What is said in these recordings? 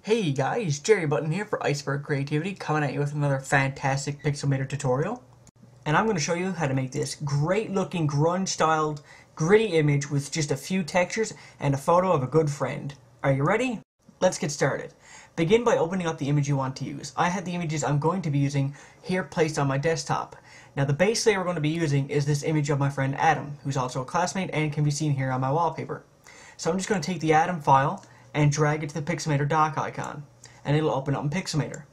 Hey guys, Jerry Button here for Iceberg Creativity, coming at you with another fantastic Pixelmator tutorial. And I'm going to show you how to make this great looking grunge styled gritty image with just a few textures and a photo of a good friend. Are you ready? Let's get started. Begin by opening up the image you want to use. I have the images I'm going to be using here placed on my desktop. Now the base layer we're going to be using is this image of my friend Adam, who's also a classmate and can be seen here on my wallpaper. So I'm just going to take the Adam file and drag it to the Pixelmator dock icon, and it'll open up in Pixelmator.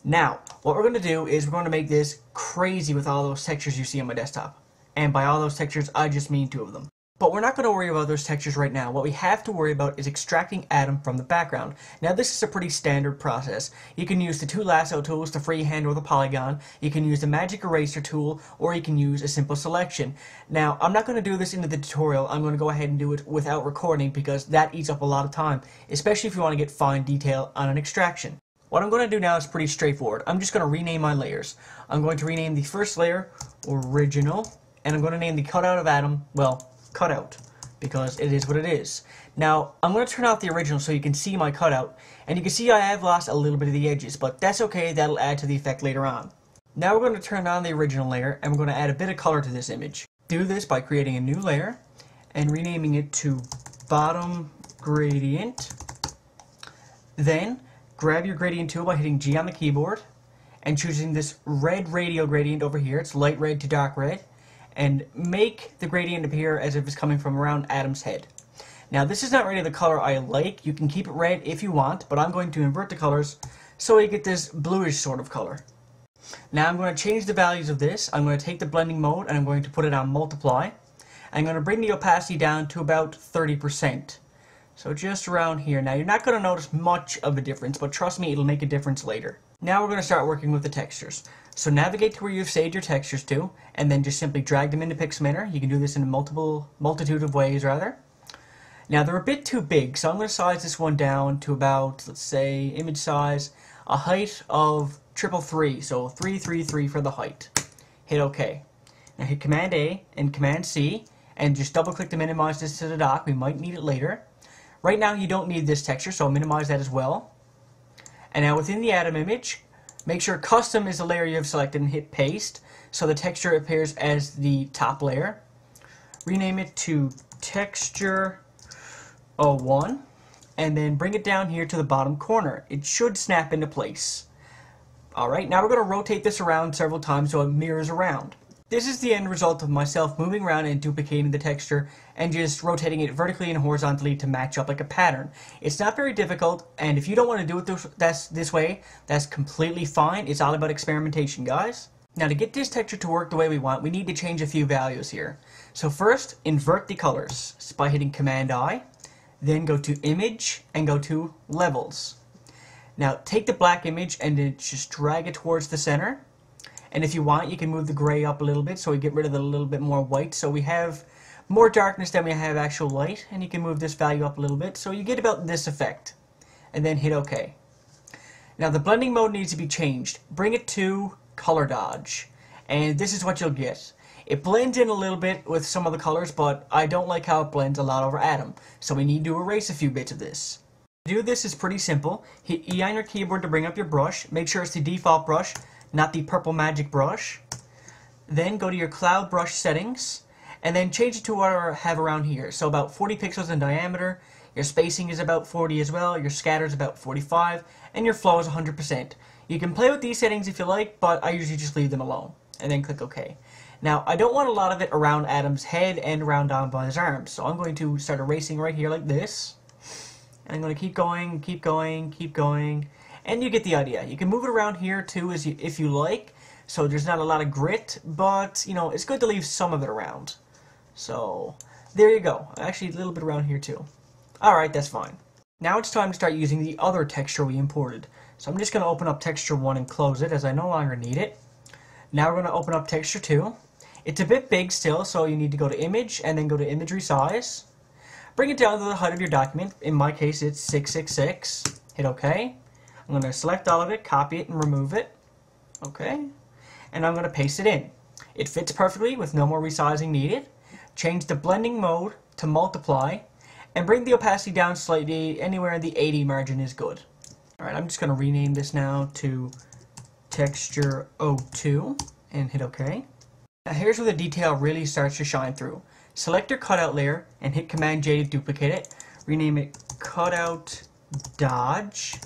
Now, what we're going to do is we're going to make this crazy with all those textures you see on my desktop. And by all those textures, I just mean 2 of them. But we're not going to worry about those textures right now. What we have to worry about is extracting Adam from the background. Now this is a pretty standard process. You can use the 2 lasso tools to freehand or the polygon, you can use the magic eraser tool, or you can use a simple selection. Now I'm not going to do this into the tutorial. I'm going to go ahead and do it without recording because that eats up a lot of time, especially if you want to get fine detail on an extraction. What I'm going to do now is pretty straightforward. I'm just going to rename my layers. I'm going to rename the first layer Original, and I'm going to name the cutout of Adam, well, cutout, because it is what it is. Now I'm going to turn off the original so you can see my cutout, and you can see I have lost a little bit of the edges, but that's okay, that'll add to the effect later on. Now we're going to turn on the original layer and we're going to add a bit of color to this image. Do this by creating a new layer and renaming it to bottom gradient. Then grab your gradient tool by hitting G on the keyboard and choosing this red radial gradient over here. It's light red to dark red. And make the gradient appear as if it's coming from around Adam's head. Now this is not really the color I like. You can keep it red if you want, but I'm going to invert the colors so you get this bluish sort of color. Now I'm going to change the values of this. I'm going to take the blending mode and I'm going to put it on multiply. I'm going to bring the opacity down to about 30%. So just around here. Now you're not going to notice much of a difference, but trust me, it'll make a difference later. Now we're going to start working with the textures. So navigate to where you've saved your textures to, and then just simply drag them into Pixelmator. You can do this in a multitude of ways, rather. Now they're a bit too big, so I'm going to size this one down to about, let's say, image size, a height of 333, so 333 for the height. Hit OK. Now hit Command A and Command C, and just double click to minimize this to the dock. We might need it later. Right now you don't need this texture, so I'll minimize that as well. And now within the Adam image, make sure Custom is the layer you have selected and hit Paste so the texture appears as the top layer. Rename it to Texture 01 and then bring it down here to the bottom corner. It should snap into place. Alright, now we're going to rotate this around several times so it mirrors around. This is the end result of myself moving around and duplicating the texture and just rotating it vertically and horizontally to match up like a pattern. It's not very difficult, and if you don't want to do it this way, that's completely fine. It's all about experimentation, guys. Now to get this texture to work the way we want, we need to change a few values here. So first, invert the colors by hitting Command I, then go to Image and go to Levels. Now take the black image and then just drag it towards the center. And if you want, you can move the gray up a little bit so we get rid of the little bit more white. So we have more darkness than we have actual light. And you can move this value up a little bit so you get about this effect. And then hit OK. Now the blending mode needs to be changed. Bring it to Color Dodge. And this is what you'll get. It blends in a little bit with some of the colors, but I don't like how it blends a lot over Adam. So we need to erase a few bits of this. To do this is pretty simple. Hit E on your keyboard to bring up your brush. Make sure it's the default brush, not the purple magic brush. Then go to your cloud brush settings and then change it to what I have around here. So about 40 pixels in diameter, your spacing is about 40 as well, your scatter is about 45, and your flow is 100%. You can play with these settings if you like, but I usually just leave them alone. And then click OK. Now I don't want a lot of it around Adam's head and around down by his arms, so I'm going to start erasing right here like this. And I'm going to keep going, keep going, keep going. And you get the idea. You can move it around here too if you like, so there's not a lot of grit, but you know, it's good to leave some of it around. So there you go. Actually a little bit around here too. Alright, that's fine. Now it's time to start using the other texture we imported. So I'm just going to open up texture 1 and close it as I no longer need it. Now we're going to open up texture 2. It's a bit big still, so you need to go to image and then go to imagery size. Bring it down to the height of your document. In my case it's 666. Hit OK. I'm going to select all of it, copy it, and remove it. Okay. And I'm going to paste it in. It fits perfectly with no more resizing needed. Change the blending mode to multiply and bring the opacity down slightly. Anywhere in the 80 margin is good. Alright, I'm just going to rename this now to Texture 02 and hit OK. Now here's where the detail really starts to shine through. Select your cutout layer and hit Command J to duplicate it. Rename it Cutout Dodge.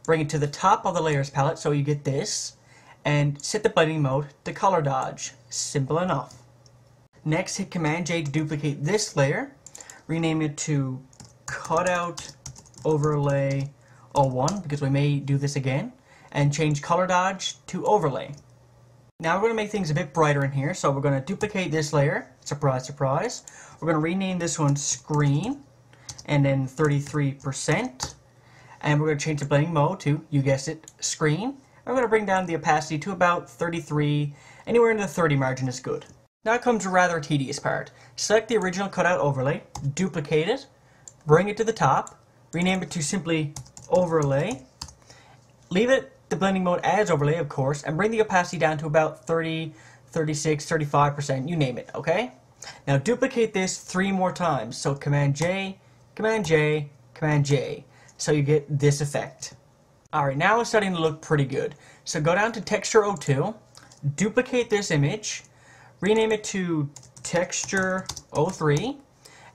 Bring it to the top of the layers palette so you get this. And set the blending mode to Color Dodge. Simple enough. Next, hit Command J to duplicate this layer. Rename it to Cutout Overlay 01 because we may do this again. And change Color Dodge to Overlay. Now we're going to make things a bit brighter in here, so we're going to duplicate this layer. Surprise, surprise. We're going to rename this one Screen, and then 33%. And we're going to change the blending mode to, you guessed it, Screen. I'm going to bring down the opacity to about 33, anywhere in the 30 margin is good. Now comes a rather tedious part. Select the original cutout overlay, duplicate it, bring it to the top, rename it to simply Overlay, leave it the blending mode as overlay, of course, and bring the opacity down to about 30, 36, 35%, you name it, okay? Now duplicate this 3 more times, so Command J, Command J, Command J, so you get this effect. Alright, now it's starting to look pretty good. So go down to Texture 02, duplicate this image, rename it to Texture 03,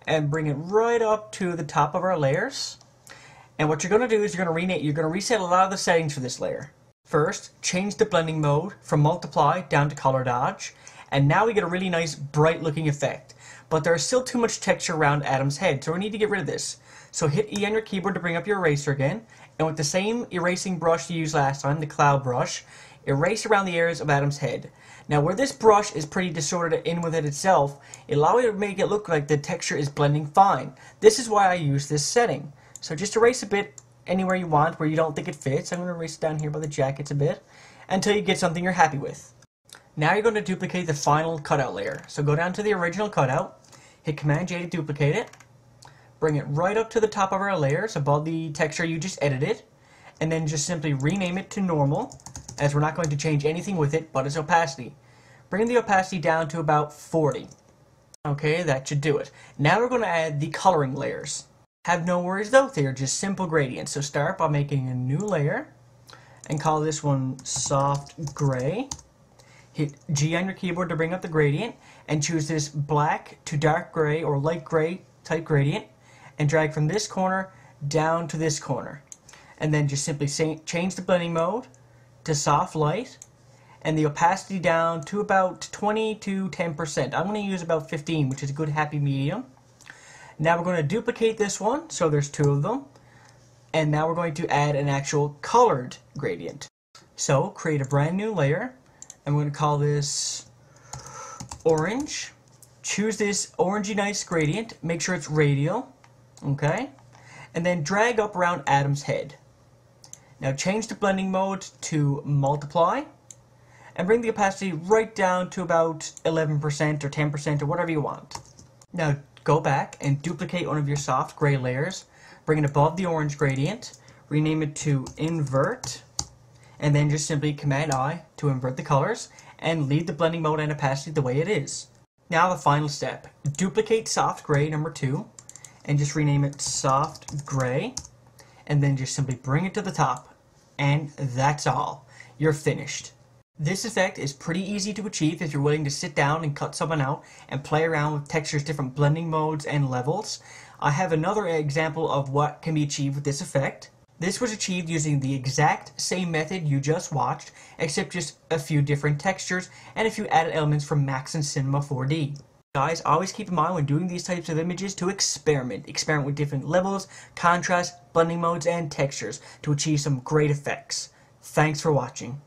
and bring it right up to the top of our layers. And what you're going to do is you're going to reset a lot of the settings for this layer. First, change the blending mode from multiply down to color dodge, and now we get a really nice bright looking effect. But there's still too much texture around Adam's head, so we need to get rid of this. So hit E on your keyboard to bring up your eraser again, and with the same erasing brush you used last time, the cloud brush, erase around the areas of Adam's head. Now where this brush is pretty distorted in with it itself, it allows you to make it look like the texture is blending fine. This is why I use this setting. So just erase a bit anywhere you want where you don't think it fits. I'm going to erase it down here by the jackets a bit until you get something you're happy with. Now you're going to duplicate the final cutout layer. So go down to the original cutout, hit Command J to duplicate it, bring it right up to the top of our layers above the texture you just edited, and then just simply rename it to normal, as we're not going to change anything with it but its opacity. Bring the opacity down to about 40. Okay, that should do it. Now we're going to add the coloring layers. Have no worries though, they are just simple gradients. So start by making a new layer and call this one Soft Gray. Hit G on your keyboard to bring up the gradient and choose this black to dark gray or light gray type gradient and drag from this corner down to this corner. And then just simply change the blending mode to soft light and the opacity down to about 20 to 10%. I'm going to use about 15, which is a good happy medium. Now we're going to duplicate this one, so there's 2 of them. And now we're going to add an actual colored gradient. So create a brand new layer, and we're going to call this Orange. Choose this orangey nice gradient, make sure it's radial, okay? And then drag up around Adam's head. Now change the blending mode to multiply, and bring the opacity right down to about 11% or 10% or whatever you want. Now go back and duplicate one of your soft gray layers, bring it above the orange gradient, rename it to Invert, and then just simply Command I to invert the colors, and leave the blending mode and opacity the way it is. Now the final step, duplicate soft gray number 2, and just rename it Soft Gray, and then just simply bring it to the top, and that's all. You're finished. This effect is pretty easy to achieve if you're willing to sit down and cut someone out and play around with textures, different blending modes and levels. I have another example of what can be achieved with this effect. This was achieved using the exact same method you just watched, except just a few different textures and a few added elements from Max and Cinema 4D. Guys, always keep in mind when doing these types of images to experiment. Experiment with different levels, contrast, blending modes, and textures to achieve some great effects. Thanks for watching.